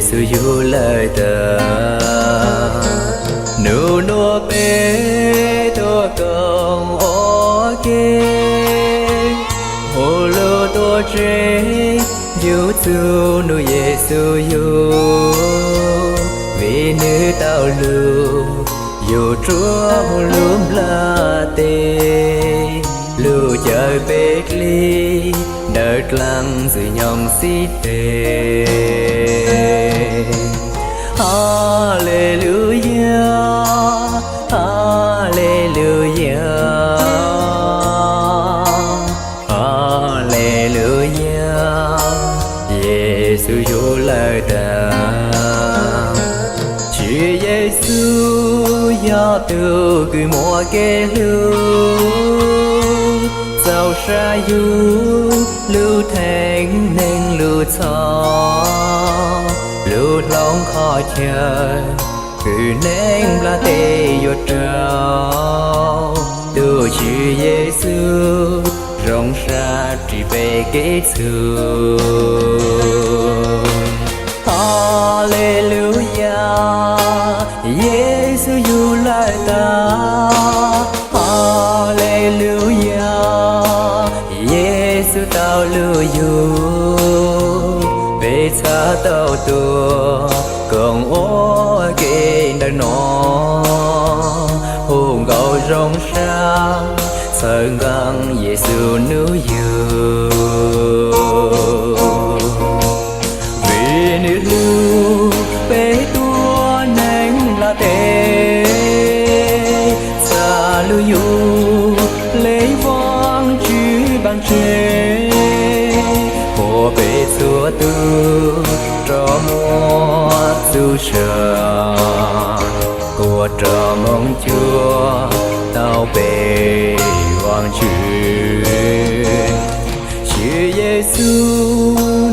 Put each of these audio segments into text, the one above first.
Giêsu yêu lời ta nụ nô bê tô công ô kê hồ lô tô chê yêu tu nụ Giêsu yêu vì nữ tao lưu yêu chúa hồ lúm la tê lưu trời bê ly đợt lăng dưới nhom xí tê Hallelujah, Hallelujah, Hallelujah. Giêsu yêu lời ta, Chúa Giêsu do từ người mua kê lưu, giàu sa lưu thành nên lưu thọ. Lưu lòng khó chờ cứ nên là tê vô trao từ Chúa Giêsu rộng ra chỉ về kết xưa Hallelujah Giêsu yêu lời ta Hallelujah Giêsu tao lưu yêu về xa tao tua còn ô kê đời nó hùng gạo rong xa sơn găng Giêsu nữ yêu vì nữ lưu bế tua nánh là tê xa lưu yêu lấy vong chứ bằng chế của bế xua tư cho mua du sợ của trò mong chúa tao bề hoàng chuyện Chúa Giêsu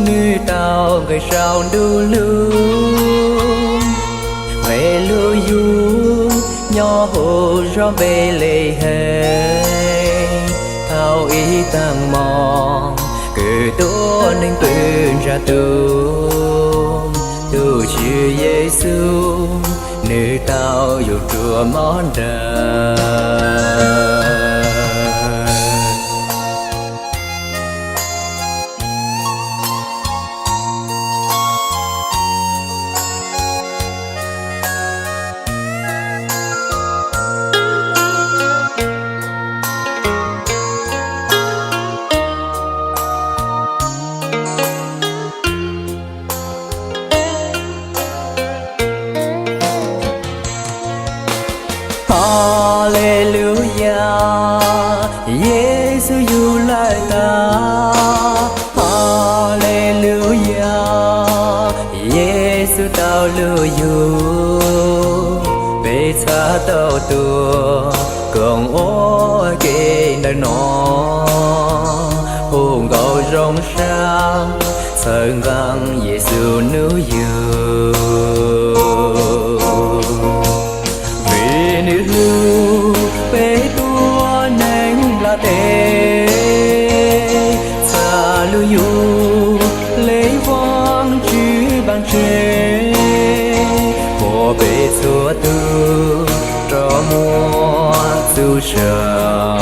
nơi tao gây sao đu lưu về lưu du nhỏ hồ do về lệ hệ tao ý tăng mong cứ tôi nên tuyên ra từ Chúa Giêsu nơi tao yêu chúa món đời Hallelujah Giêsu yêu lời ta Hallelujah Giêsu tao lưu yêu về xa tao tua còn ô kê đời nó hùng gạo rong xa sơn găng Giêsu nữ yêu vì nữ lưu bế tua nánh là tê xa lưu yêu lấy vong chứ bằng chế của bế xua tư cho mua du sợ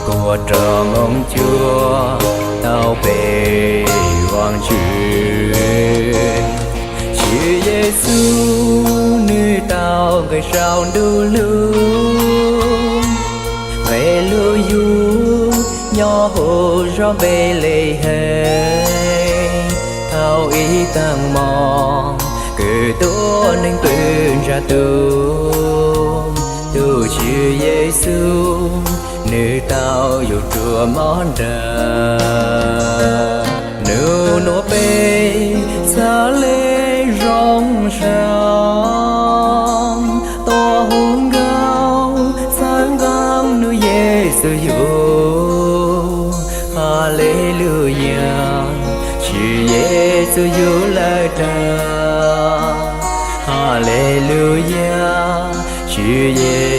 của trò mong chúa tao bề hoàng chuyện Chúa Giêsu nơi tao gây sao đu lưu về lưu du nhỏ hồ do về lệ hệ thao ý tăng mong cứ tôi nên tuyên ra từ Chúa Giêsu nơi tao yêu chúa món đời nữ nô bê xa lê rong sang to hôn gao sáng găng nữ Giêsu yêu Hallelujah Chúa Giêsu yêu lời ta Hallelujah chữ ye